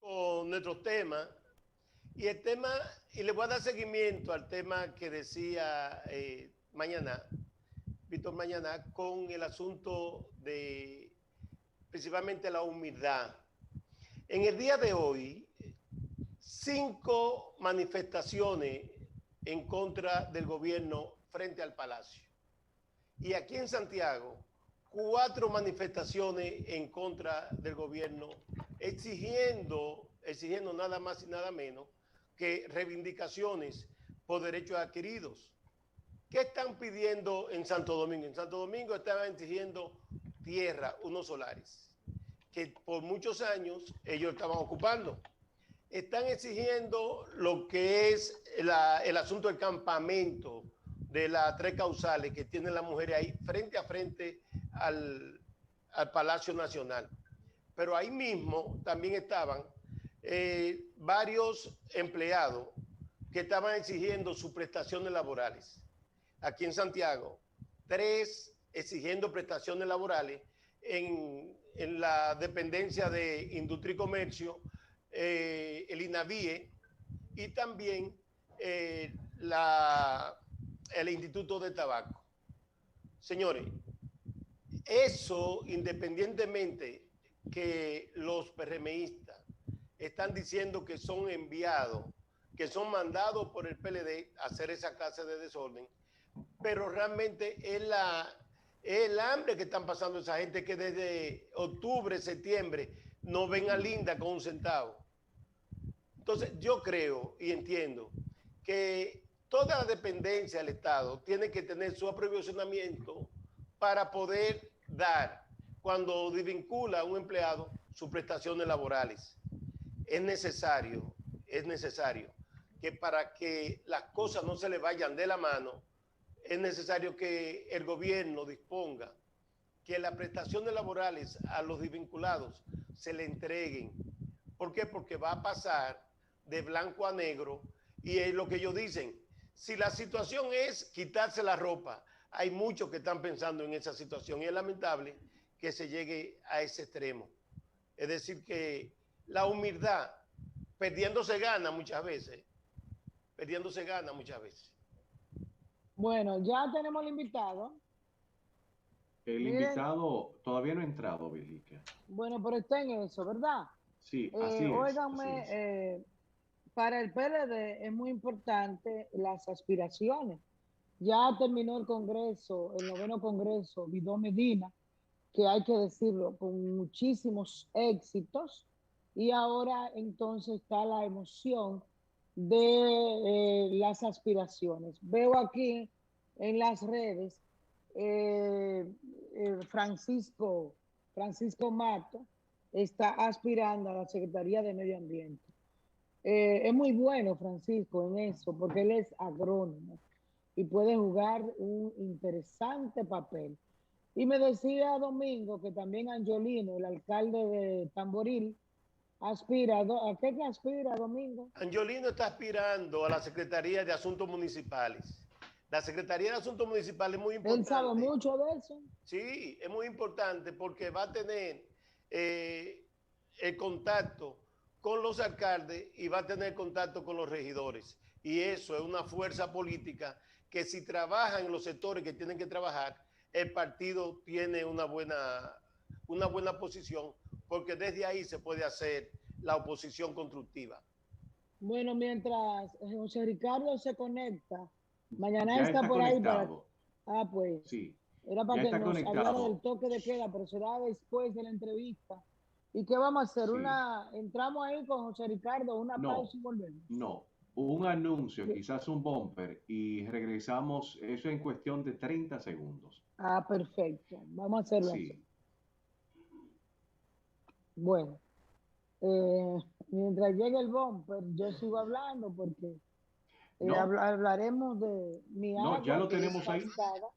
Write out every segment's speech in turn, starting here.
con nuestro tema. Y le voy a dar seguimiento al tema que decía Víctor Mañana, con el asunto de principalmente la humildad. En el día de hoy, 5 manifestaciones en contra del gobierno frente al Palacio. Y aquí en Santiago, 4 manifestaciones en contra del gobierno, exigiendo nada más y nada menos que reivindicaciones por derechos adquiridos. ¿Qué están pidiendo en Santo Domingo? En Santo Domingo estaban exigiendo tierra, unos solares, que por muchos años ellos estaban ocupando. Están exigiendo lo que es el asunto del campamento de las 3 causales que tienen las mujeres ahí frente a frente al Palacio Nacional. Pero ahí mismo también estaban varios empleados que estaban exigiendo sus prestaciones laborales. Aquí en Santiago, 3 exigiendo prestaciones laborales en la dependencia de Industria y Comercio, el INAVIE y también el Instituto de Tabaco. Señores, eso independientemente que los PRMistas están diciendo que son enviados, que son mandados por el PLD a hacer esa clase de desorden, pero realmente es el hambre que están pasando esa gente que desde octubre, septiembre no ven a Linda con un centavo. Entonces yo creo y entiendo que toda la dependencia del Estado tiene que tener su aprovisionamiento para poder dar, cuando desvincula a un empleado, sus prestaciones laborales. Es necesario que para que las cosas no se le vayan de la mano, es necesario que el gobierno disponga que las prestaciones laborales a los desvinculados se le entreguen. ¿Por qué? Porque va a pasar de blanco a negro y es lo que ellos dicen. Si la situación es quitarse la ropa, hay muchos que están pensando en esa situación y es lamentable que se llegue a ese extremo. Es decir, que la humildad, perdiéndose gana muchas veces. Bueno, ya tenemos al invitado. El invitado todavía no ha entrado, Virginia. Bueno, pero está en eso, ¿verdad? Sí, así es. Óiganme, para el PLD es muy importante las aspiraciones. Ya terminó el Congreso, el 9º Congreso, Vidó Medina, que hay que decirlo, con muchísimos éxitos. Y ahora entonces está la emoción de las aspiraciones. Veo aquí en las redes Francisco Mato está aspirando a la Secretaría de Medio Ambiente. Es muy bueno Francisco en eso, porque él es agrónomo y puede jugar un interesante papel. Y me decía Domingo que también Angiolino, el alcalde de Tamboril, aspira. ¿A qué aspira, Domingo? Angiolino está aspirando a la Secretaría de Asuntos Municipales. La Secretaría de Asuntos Municipales es muy importante. ¿Él sabe mucho de eso? Sí, es muy importante porque va a tener el contacto con los alcaldes y va a tener contacto con los regidores. Y eso es una fuerza política que si trabaja en los sectores que tienen que trabajar, el partido tiene una buena posición porque desde ahí se puede hacer la oposición constructiva. Bueno, mientras José Ricardo se conecta, mañana ya está por conectado. ahí para... pues, sí. Era para ya que nos hablara del toque de queda, pero será después de la entrevista. ¿Y qué vamos a hacer? Sí. Entramos ahí con José Ricardo, una pausa y volvemos. No, un anuncio, quizás un bumper, y regresamos, eso en cuestión de 30 segundos. Ah, perfecto. Vamos a hacerlo así. Bueno, mientras llegue el bumper, yo sigo hablando porque hablaremos de mi agua ya lo tenemos Cascada,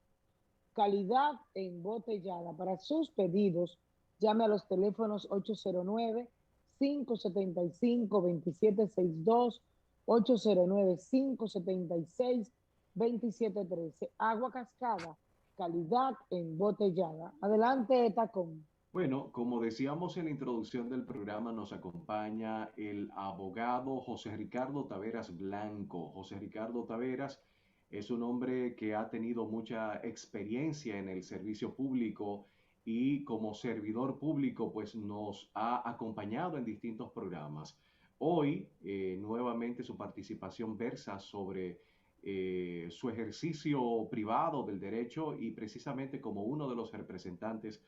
calidad embotellada. Para sus pedidos, llame a los teléfonos 809-575-2762, 809-576-2713. Agua Cascada, calidad embotellada. Adelante, Tacón. Bueno, como decíamos en la introducción del programa, nos acompaña el abogado José Ricardo Taveras Blanco. José Ricardo Taveras es un hombre que ha tenido mucha experiencia en el servicio público y como servidor público, pues nos ha acompañado en distintos programas. Hoy, nuevamente, su participación versa sobre su ejercicio privado del derecho y precisamente como uno de los representantes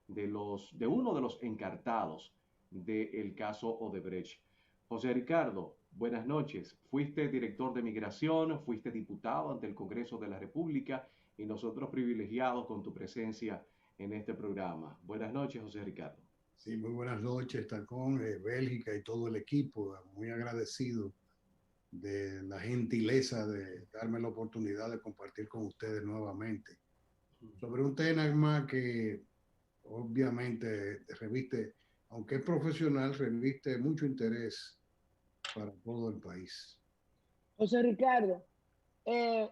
de uno de los encartados del caso Odebrecht. José Ricardo, buenas noches. Fuiste director de migración, fuiste diputado ante el Congreso de la República y nosotros privilegiados con tu presencia en este programa. Buenas noches, José Ricardo. Sí, muy buenas noches, Tacón, Bélgica y todo el equipo. Muy agradecido de la gentileza de darme la oportunidad de compartir con ustedes nuevamente sobre un tema que obviamente reviste, aunque es profesional, reviste mucho interés para todo el país. José Ricardo, ¿qué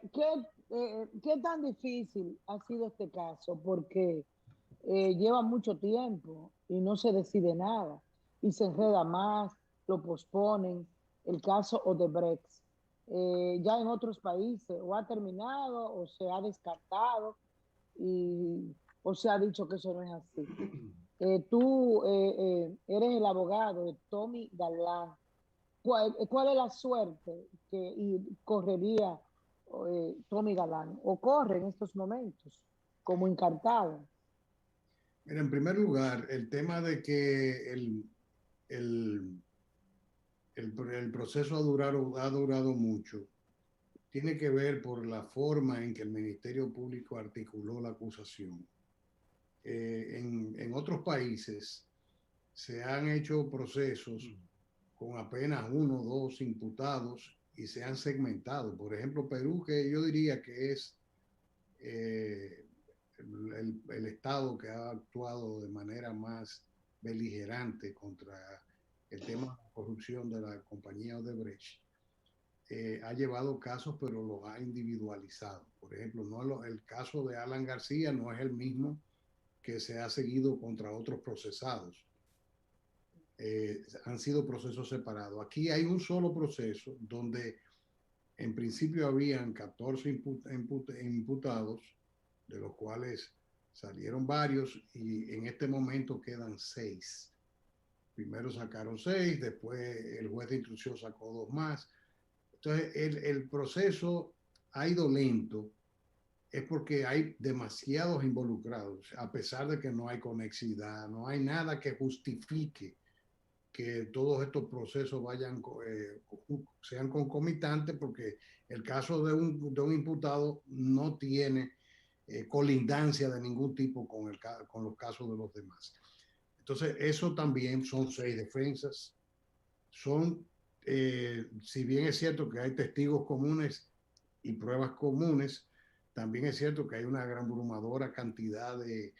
tan difícil ha sido este caso? Porque lleva mucho tiempo y no se decide nada y se enreda más, lo posponen. El caso Odebrecht, ya en otros países o ha terminado o se ha descartado o se ha dicho que eso no es así. Tú eres el abogado de Tommy Galán. ¿Cuál es la suerte que correría Tommy Galán o corre en estos momentos como encartado? Mira, en primer lugar, el tema de que el, el proceso ha durado mucho tiene que ver por la forma en que el Ministerio Público articuló la acusación. En otros países se han hecho procesos con apenas uno o dos imputados y se han segmentado. Por ejemplo, Perú, que yo diría que es el Estado que ha actuado de manera más beligerante contra el tema de la corrupción de la compañía Odebrecht, ha llevado casos, pero los ha individualizado. Por ejemplo, el caso de Alan García no es el mismo que se ha seguido contra otros procesados. Han sido procesos separados. Aquí hay un solo proceso donde en principio habían 14 imputados, de los cuales salieron varios y en este momento quedan 6. Primero sacaron 6, después el juez de instrucción sacó 2 más. Entonces el proceso ha ido lento, es porque hay demasiados involucrados, a pesar de que no hay conexidad, no hay nada que justifique que todos estos procesos sean concomitantes, porque el caso de un imputado no tiene colindancia de ningún tipo con los casos de los demás. Entonces, eso también son 6 defensas. Si bien es cierto que hay testigos comunes y pruebas comunes, también es cierto que hay una gran abrumadora cantidad de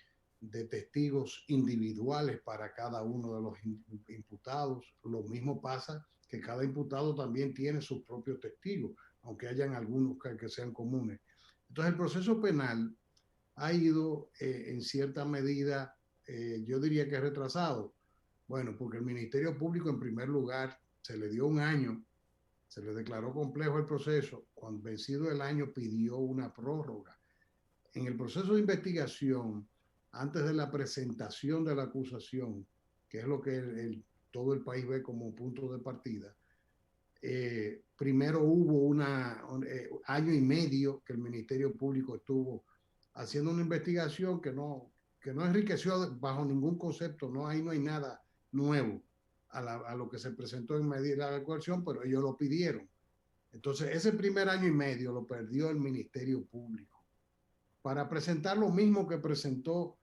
testigos individuales para cada uno de los imputados. Lo mismo pasa que cada imputado también tiene sus propios testigos, aunque hayan algunos que sean comunes. Entonces el proceso penal ha ido en cierta medida, yo diría que retrasado. Bueno, porque el Ministerio Público en primer lugar se le dio un año, se le declaró complejo el proceso, cuando vencido el año pidió una prórroga. En el proceso de investigación, antes de la presentación de la acusación, que es lo que todo el país ve como punto de partida, primero hubo un año y medio que el Ministerio Público estuvo haciendo una investigación que no enriqueció bajo ningún concepto, ahí no hay nada nuevo a lo que se presentó en medida de coerción, pero ellos lo pidieron. Entonces, ese primer año y medio lo perdió el Ministerio Público para presentar lo mismo que presentó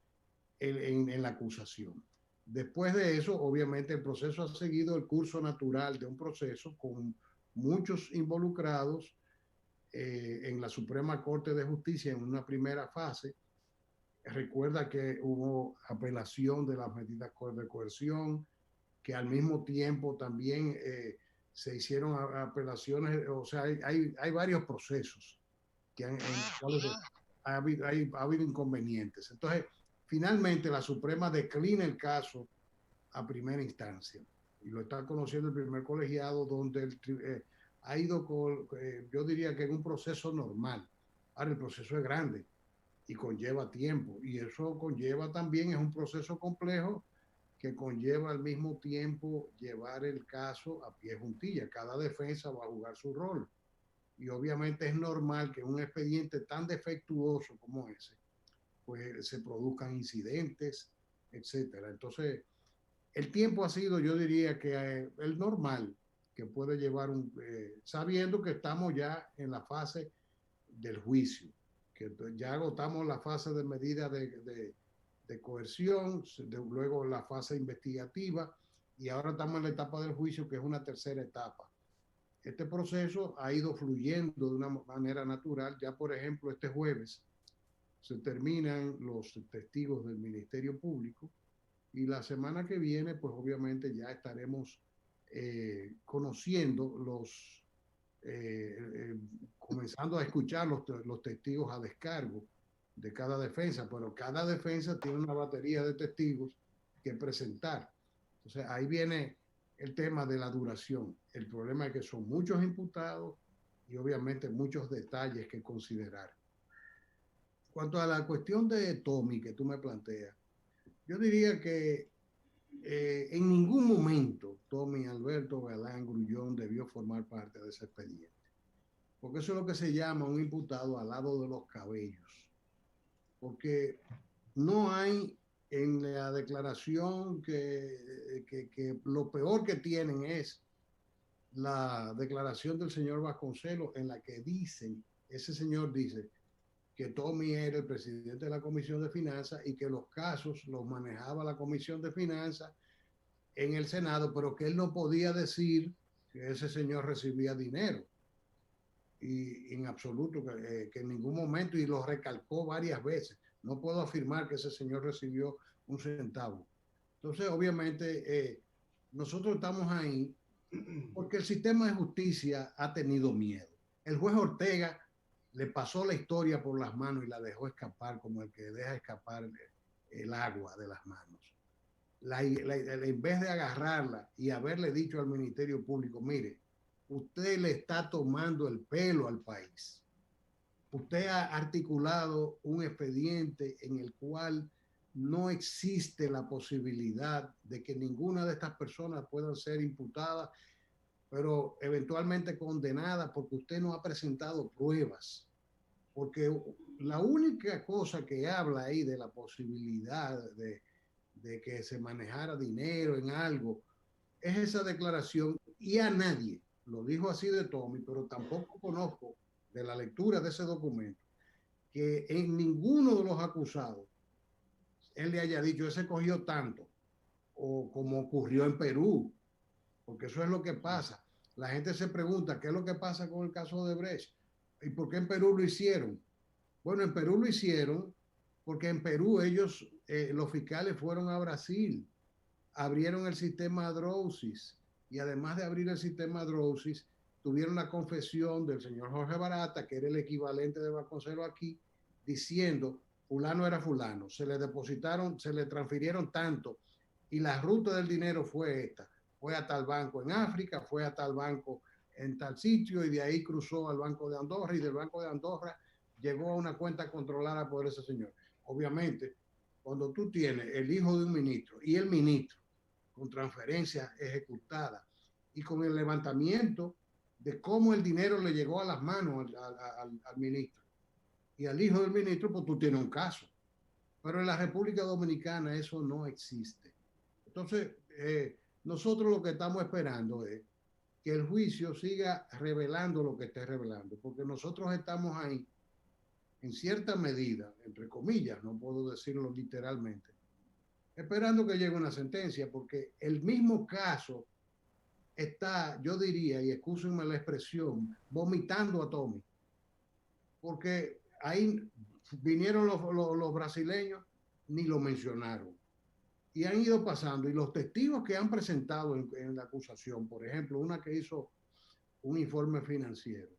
en la acusación. Después de eso, obviamente, el proceso ha seguido el curso natural de un proceso con muchos involucrados en la Suprema Corte de Justicia en una primera fase. Recuerda que hubo apelación de las medidas de coerción, que al mismo tiempo también se hicieron apelaciones, o sea, hay varios procesos en los cuales ha habido inconvenientes. Entonces, finalmente la Suprema declina el caso a primera instancia. Y lo está conociendo el primer colegiado, donde ha ido yo diría que en un proceso normal. Ahora, el proceso es grande y conlleva tiempo. Y eso conlleva también, es un proceso complejo que conlleva al mismo tiempo llevar el caso a pie juntilla. Cada defensa va a jugar su rol. Y obviamente es normal que un expediente tan defectuoso como ese, pues se produzcan incidentes, etcétera. Entonces, el tiempo ha sido, yo diría que el normal que puede llevar sabiendo que estamos ya en la fase del juicio, que ya agotamos la fase de medida de coerción, luego la fase investigativa, y ahora estamos en la etapa del juicio, que es una tercera etapa. Este proceso ha ido fluyendo de una manera natural. Ya, por ejemplo, este jueves se terminan los testigos del Ministerio Público, y la semana que viene, pues obviamente ya estaremos conociendo comenzando a escuchar los testigos a descargo de cada defensa, pero cada defensa tiene una batería de testigos que presentar. Entonces ahí viene el tema de la duración. El problema es que son muchos imputados y obviamente muchos detalles que considerar. Cuanto a la cuestión de Tommy que tú me planteas, yo diría que en ningún momento Tommy Alberto Galán Grullón debió formar parte de ese expediente, porque eso es lo que se llama un imputado al lado de los cabellos, porque no hay en la declaración que lo peor que tienen es la declaración del señor Vasconcelos, en la que ese señor dice que Tommy era el presidente de la Comisión de Finanzas y que los casos los manejaba la Comisión de Finanzas en el Senado, pero que él no podía decir que ese señor recibía dinero. Y en absoluto, que en ningún momento, y lo recalcó varias veces, no puedo afirmar que ese señor recibió un centavo. Entonces, obviamente, nosotros estamos ahí porque el sistema de justicia ha tenido miedo. El juez Ortega le pasó la historia por las manos y la dejó escapar como el que deja escapar el agua de las manos. En vez de agarrarla y haberle dicho al Ministerio Público, mire, usted le está tomando el pelo al país. Usted ha articulado un expediente en el cual no existe la posibilidad de que ninguna de estas personas puedan ser imputadas, pero eventualmente condenadas, porque usted no ha presentado pruebas. Porque la única cosa que habla ahí de la posibilidad de que se manejara dinero en algo es esa declaración, y a nadie, lo dijo así de Tommy, pero tampoco conozco de la lectura de ese documento que en ninguno de los acusados él le haya dicho ese cogió tanto, o como ocurrió en Perú, porque eso es lo que pasa. La gente se pregunta qué es lo que pasa con el caso de Brecht y por qué en Perú lo hicieron. Bueno, en Perú lo hicieron porque en Perú ellos, los fiscales fueron a Brasil, abrieron el sistema Drosys, y además de abrir el sistema Drosys, tuvieron la confesión del señor Jorge Barata, que era el equivalente de Vasconcelos aquí, diciendo fulano era fulano, se le depositaron, se le transfirieron tanto, y la ruta del dinero fue esta, fue a tal banco en África, fue a tal banco en tal sitio, y de ahí cruzó al Banco de Andorra, y del Banco de Andorra llegó a una cuenta controlada por ese señor. Obviamente, cuando tú tienes el hijo de un ministro y el ministro con transferencia ejecutada y con el levantamiento de cómo el dinero le llegó a las manos al ministro y al hijo del ministro, pues tú tienes un caso. Pero en la República Dominicana eso no existe. Entonces, nosotros lo que estamos esperando es que el juicio siga revelando lo que esté revelando, porque nosotros estamos ahí en cierta medida, entre comillas, no puedo decirlo literalmente, esperando que llegue una sentencia, porque el mismo caso está, yo diría, y excúsenme la expresión, vomitando a Tommy, porque ahí vinieron los brasileños, ni lo mencionaron, y han ido pasando, y los testigos que han presentado en la acusación, por ejemplo, una que hizo un informe financiero,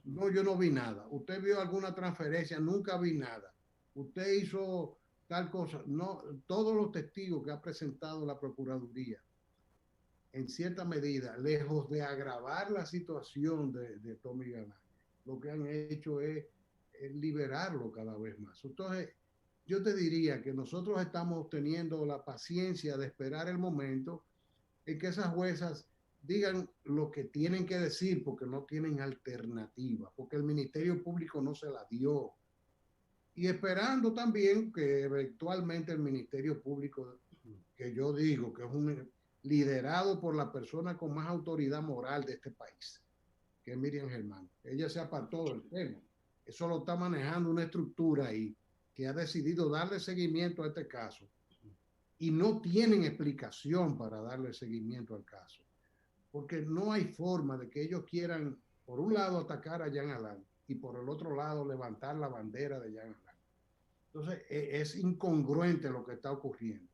no, yo no vi nada. ¿Usted vio alguna transferencia? Nunca vi nada. ¿Usted hizo tal cosa. No, todos los testigos que ha presentado la Procuraduría, en cierta medida, lejos de agravar la situación de Tommy Galán, lo que han hecho es liberarlo cada vez más. Entonces, yo te diría que nosotros estamos teniendo la paciencia de esperar el momento en que esas juezas digan lo que tienen que decir porque no tienen alternativa, porque el Ministerio Público no se la dio. Y esperando también que eventualmente el Ministerio Público, que yo digo que es un liderado por la persona con más autoridad moral de este país, que es Miriam Germán. Ella se apartó del tema. Eso lo está manejando una estructura ahí que ha decidido darle seguimiento a este caso y no tienen explicación para darle seguimiento al caso. Porque no hay forma de que ellos quieran, por un lado, atacar a Jean Alain y por el otro lado, levantar la bandera de Jean Alain. Entonces, es incongruente lo que está ocurriendo.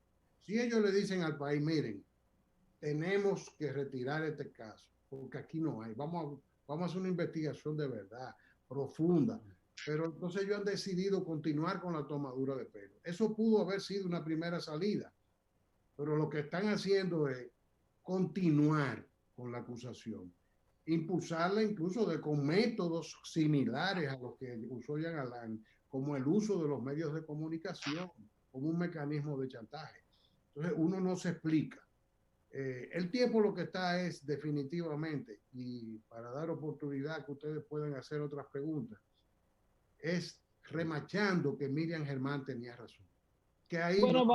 Si ellos le dicen al país, miren, tenemos que retirar este caso, porque aquí no hay, vamos a hacer una investigación de verdad, profunda, pero entonces ellos han decidido continuar con la tomadura de pelo. Eso pudo haber sido una primera salida, pero lo que están haciendo es continuar con la acusación, impulsarla incluso con métodos similares a los que usó Jean Alain, como el uso de los medios de comunicación como un mecanismo de chantaje. Entonces uno no se explica. El tiempo lo que está es definitivamente, y para dar oportunidad que ustedes puedan hacer otras preguntas, es remachando que Miriam Germán tenía razón. Que ahí Bueno, no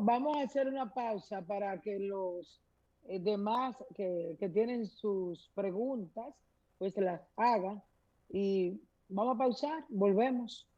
vamos a hacer una pausa para que los demás que tienen sus preguntas, pues las hagan. Y vamos a pausar, volvemos.